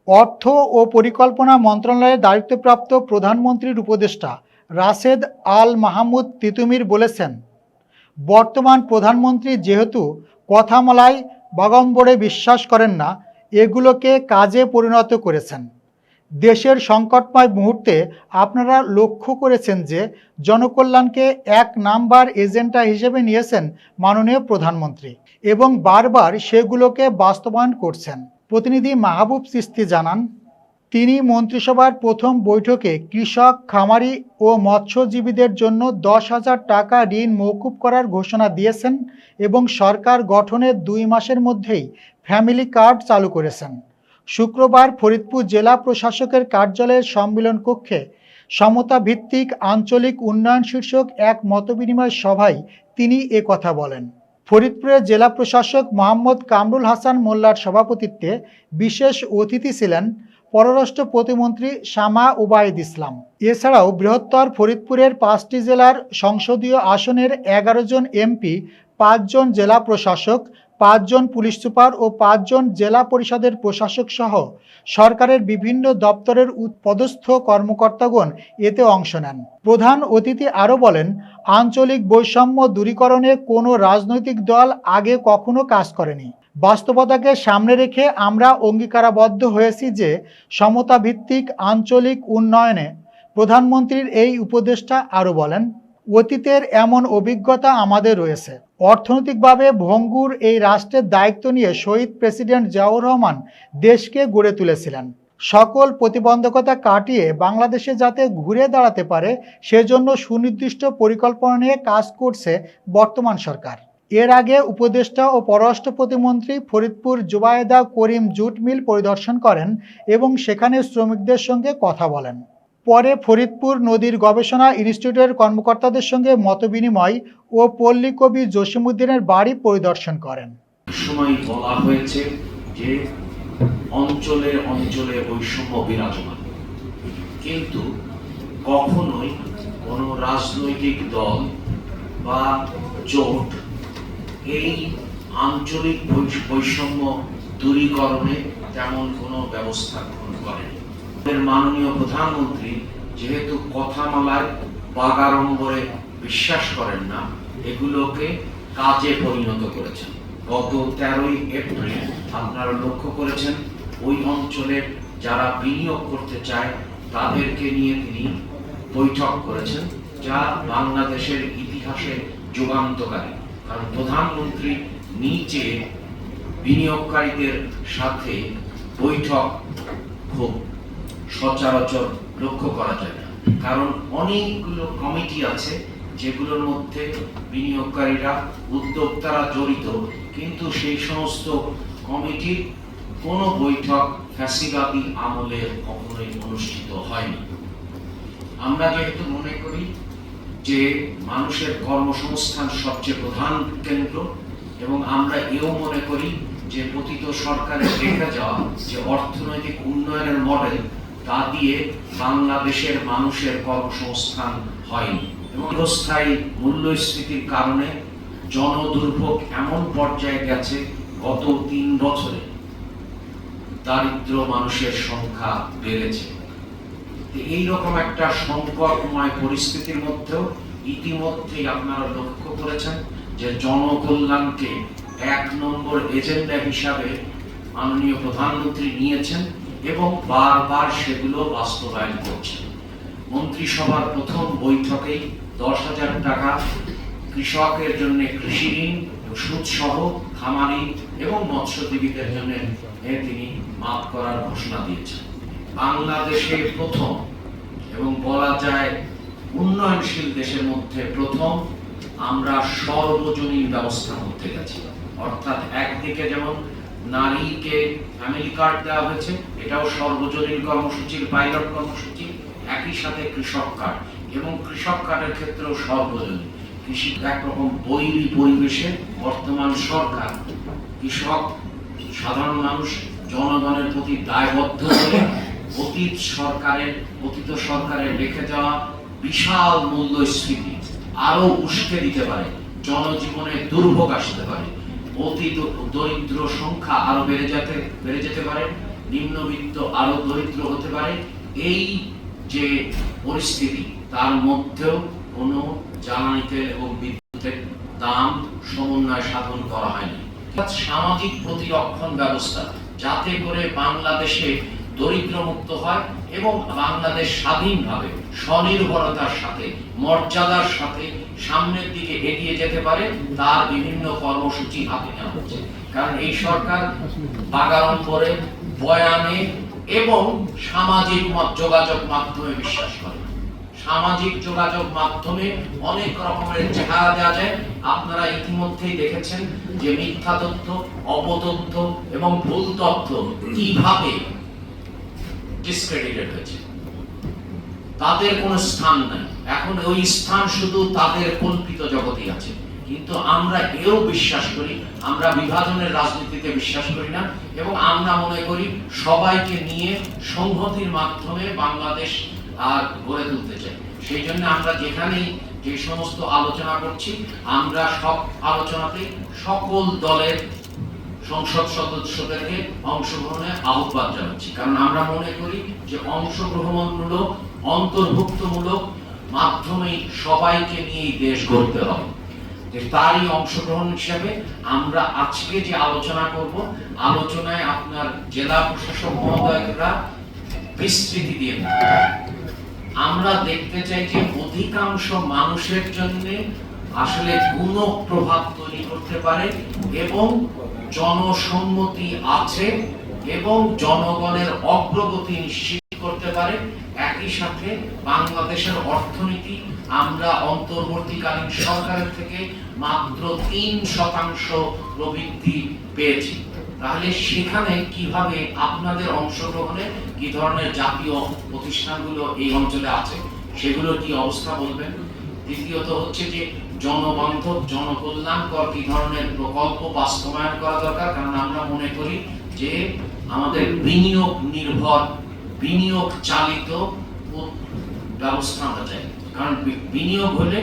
অর্থ ও পরিকল্পনা মন্ত্রণালয়ের দায়িত্বপ্রাপ্ত প্রধানমন্ত্রীর উপদেষ্টা রাশেদ আল মাহমুদ তিতুমির বলেছেন, বর্তমান প্রধানমন্ত্রী যেহেতু কথামালায় বাগম্বরে বিশ্বাস করেন না, এগুলোকে কাজে পরিণত করেছেন। দেশের সংকটময় মুহূর্তে আপনারা লক্ষ্য করেছেন যে জনকল্যাণকে এক নাম্বার এজেন্ডা হিসেবে নিয়েছেন মাননীয় প্রধানমন্ত্রী এবং বারবার সেগুলোকে বাস্তবায়ন করছেন। প্রতিনিধি মাহবুব চিস্তি জানান, তিনি মন্ত্রিসভার প্রথম বৈঠকে কৃষক, খামারি ও মৎস্যজীবীদের জন্য 10,000 টাকা ঋণ মওকুফ করার ঘোষণা দিয়েছেন এবং সরকার গঠনের 2 মাসের মধ্যেই ফ্যামিলি কার্ড চালু করেছেন। শুক্রবার ফরিদপুর জেলা প্রশাসকের কার্যালয়ের সম্মেলন কক্ষে সমতা ভিত্তিক আঞ্চলিক উন্নয়ন শীর্ষক এক মতবিনিময় সভায় তিনি কথা বলেন। ফরিদপুরের জেলা প্রশাসক মোহাম্মদ কামরুল হাসান মোল্লার সভাপতিত্বে বিশেষ অতিথি ছিলেন পররাষ্ট্র প্রতিমন্ত্রী শামা উবাইদ ইসলাম। এছাড়াও বৃহত্তর ফরিদপুরের 5টি জেলার সংসদীয় আসনের 11 জন এমপি, 5 জন জেলা প্রশাসক, 5 জন পুলিশ সুপার ও 5 জন জেলা পরিষদের প্রশাসক সহ সরকারের বিভিন্ন দপ্তরের পদস্থ কর্মকর্তাগণ এতে অংশ নেন। প্রধান অতিথি আরও বলেন, আঞ্চলিক বৈষম্য দূরীকরণে কোনো রাজনৈতিক দল আগে কখনো কাজ করেনি। বাস্তবতাকে সামনে রেখে আমরা অঙ্গীকারাবদ্ধ হয়েছি যে সমতা ভিত্তিক আঞ্চলিক উন্নয়নে প্রধানমন্ত্রীর এই উপদেষ্টা আরও বলেন, অতীতের এমন অভিজ্ঞতা আমাদের রয়েছে। অর্থনৈতিকভাবে ভঙ্গুর এই রাষ্ট্রের দায়িত্ব নিয়ে শহীদ প্রেসিডেন্ট জিয়াউর রহমান দেশকে গড়ে তুলেছিলেন। সকল প্রতিবন্ধকতা কাটিয়ে বাংলাদেশে যাতে ঘুরে দাঁড়াতে পারে সেজন্য সুনির্দিষ্ট পরিকল্পনা নিয়ে কাজ করছে বর্তমান সরকার। এর আগে উপদেষ্টা ও পররাষ্ট্র প্রতিমন্ত্রী ফরিদপুর জুবায়েদা করিম জুট মিল পরিদর্শন করেন এবং সেখানে শ্রমিকদের সঙ্গে কথা বলেন। পরে ফরিদপুর নদীর গবেষণা ইনস্টিটিউটের কর্মকর্তাদের সঙ্গে মতবিনিময় ও পল্লী কবি জসিমউদ্দিনের বাড়ি পরিদর্শন করেন। সময় বলা হয়েছে যে অঞ্চলে অঞ্চলে বৈষম্য বিরাজমান, কিন্তু কখনোই কোনো রাজনৈতিক দল বা জোট এই আঞ্চলিক বৈষম্য দূরীকরণে তেমন কোনো ব্যবস্থা গ্রহণ করেনি। মাননীয় প্রধানমন্ত্রী যেহেতু কথামালায় বাগাড়ম্বরে বিশ্বাস করেন না, এগুলোকে কাজে পরিণত করেছেন। গত 13ই এপ্রিল আপনারা লক্ষ্য করেছেন ওই অঞ্চলের যারা বিনিয়োগ করতে চায় তাদেরকে নিয়ে তিনি বৈঠক করেছেন, যা বাংলাদেশের ইতিহাসে যুগান্তকারী। কারণ প্রধানমন্ত্রী নিজে বিনিয়োগকারীদের সাথে বৈঠক খুব সচরাচর লক্ষ্য করা যায় না, কারণ অনেকগুলো কমিটি আছে যেগুলোর মধ্যে বিনিয়োগকারীরা, উদ্যোক্তারা জড়িত, কিন্তু সেই সমস্ত কমিটির কোনো বৈঠক ফ্যাসিবাদী আমলে কখনোই অনুষ্ঠিত হয়নি। আমরা যেহেতু মনে করি যে মানুষের কর্মসংস্থান সবচেয়ে প্রধান কেন্দ্র, এবং আমরা এও মনে করি যে পতিত সরকারের রেখে যাওয়া যে অর্থনৈতিক উন্নয়নের মডেল, তা দিয়ে বাংলাদেশের মানুষের কর্মসংস্থান হয়নি, এবং অস্থায়ী মূল্যস্ফীতির কারণে জনদুর্ভোগ এমন পর্যায়ে গেছে, গত 3 বছরে দারিদ্র মানুষের সংখ্যা বেড়েছে। এইরকম একটা সংকটময় পরিস্থিতির মধ্যেও ইতিমধ্যেই আপনারা লক্ষ্য করেছেন যে জনকল্যাণকে 1 নম্বর এজেন্ডা হিসাবে মাননীয় প্রধানমন্ত্রী নিয়েছেন এবং বারবার সেগুলো বাস্তবায়ন করছেন। মন্ত্রিসভার প্রথম বৈঠকেই 10,000 টাকা কৃষকের জন্য কৃষি ঋণ, সুদসহ খামারি এবং মৎস্যজীবীদের জন্য তিনি মাফ করার ঘোষণা দিয়েছেন। বাংলাদেশে প্রথম, এবং বলা যায় উন্নয়নশীল দেশের মধ্যে প্রথম, আমরা সর্বজনীন ব্যবস্থা করতে গেছি। অর্থাৎ একদিকে যেমন নারীকে ফ্যামিলি কার্ড দেওয়া হয়েছে, এটাও সর্বজনীন কর্মসূচির পাইলট কর্মসূচি, একই সাথে কৃষক কার্ড, এবং কৃষক কার্ডের ক্ষেত্রেও সর্বজনীন। কৃষি একরকম বৈরী পরিবেশে বর্তমান সরকার কৃষক, সাধারণ মানুষ, জনগণের প্রতি দায়বদ্ধ করে অতীত সরকারের রেখে যাওয়া বিশাল মূল্যস্ফীতি আরো উস্কে দিতে পারে, জনজীবনে দুর্ভোগ আসতে পারে, অতি দরিদ্র সংখ্যা আরো বেড়ে যেতে পারে, নিম্নবিত্ত আরো দরিদ্র হতে পারে। এই যে পরিস্থিতি, তার মধ্যেও কোনো জ্বালানি তেল এবং বিদ্যুতের দাম সমন্বয় সাধন করা হয়নি। সামাজিক প্রতিরক্ষণ ব্যবস্থা, যাতে করে বাংলাদেশে দরিদ্র মুক্ত হয় এবং বাংলাদেশ স্বাধীনভাবে স্বনির্ভরতার সাথে মর্যাদার সাথে সামনের দিকে এগিয়ে যেতে পারে, তার বিভিন্ন কর্মসূচি হাতে নেওয়া হচ্ছে। কারণ এই সরকার বাগাড়ম্বরে, বয়ানে এবং সামাজিক যোগাযোগ মাধ্যমে বিশ্বাস করে। সামাজিক যোগাযোগ মাধ্যমে অনেক রকমের চেহারা দেওয়া যায়। আপনারা ইতিমধ্যেই দেখেছেন যে মিথ্যা তথ্য, অপতথ্য এবং ভুল তথ্য কিভাবে ডিসক্রেডিটেড হয়েছে। তাদের কোনো স্থান নাই, এখন ওই স্থান শুধু তাদের কল্পিত জগতেই আছে। কিন্তু আমরা এও বিশ্বাস করি, আমরা বিভাজনের রাজনীতিতে বিশ্বাস করি না, এবং আমরা মনে করি সবাইকে নিয়ে সংহতির মাধ্যমে বাংলাদেশ আর গড়ে তুলতে চাই। সেই জন্য আমরা যেখানেই যে সমস্ত আলোচনা করছি, আমরা সব আলোচনাতে সকল দলের সংসদ সদস্যদেরকে অংশগ্রহণে আহ্বান জানাচ্ছি। কারণ আমরা মনে করি যে অংশগ্রহণমূলক, অন্তর্ভুক্তমূলক মাধ্যমেই সবাইকে নিয়ে দেশ গড়তে হবে। তারই অংশগ্রহণ হিসেবে আমরা আজকে যে আলোচনা করব, আলোচনায় আপনার জেলা প্রশাসক মহোদয়রা বিস্তৃতি দিয়ে আমরা দেখতে চাই যে অধিকাংশ মানুষের জন্য আসলে গুণক প্রভাব তৈরি করতে পারে এবং জনসম্মতি আছে এবং জনগণের অগ্রগতি নিশ্চিত করতে পারে। একই সাথে বাংলাদেশের অর্থনীতি আমরা অন্তর্বর্তীকালীন সরকারের থেকে মাত্র 3% প্রবৃদ্ধি পেয়েছি। তাহলে সেখানে কিভাবে আপনাদের অংশগ্রহণে কি ধরনের জাতীয় প্রতিষ্ঠানগুলো এই অঞ্চলে আছে সেগুলোর কি অবস্থা বলবেন। দ্বিতীয়ত হচ্ছে যে জনবান্ধব, জনকল্যাণকর কি ধরনের প্রকল্প বাস্তবায়ন করা দরকার। কারণ আমরা মনে করি যে আমাদের বিনিয়োগ নির্ভর, বিনিয়োগ চালিত ব্যবস্থা আমরা চাই। কারণ বিনিয়োগ হলে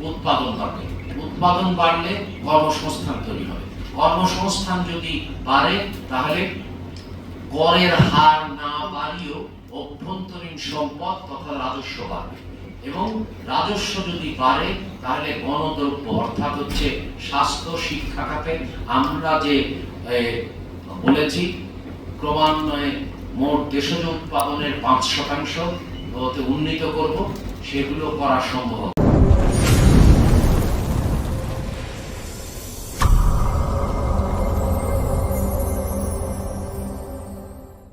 উৎপাদন বাড়বে, উৎপাদন বাড়লে কর্মসংস্থান তৈরি হবে, কর্মসংস্থান যদি বাড়ে তাহলে করের হার না বাড়িয়েও অভ্যন্তরীণ সম্পদ তথা রাজস্ব বাড়বে, এবং রাজস্ব যদি বাড়ে তাহলে গণদ্রব্য অর্থাৎ হচ্ছে স্বাস্থ্য, শিক্ষা খাতে আমরা যে বলেছি ক্রমান্বয়ে মোট দেশজ উৎপাদনের 5% উন্নীত করব, সেগুলো করা সম্ভব।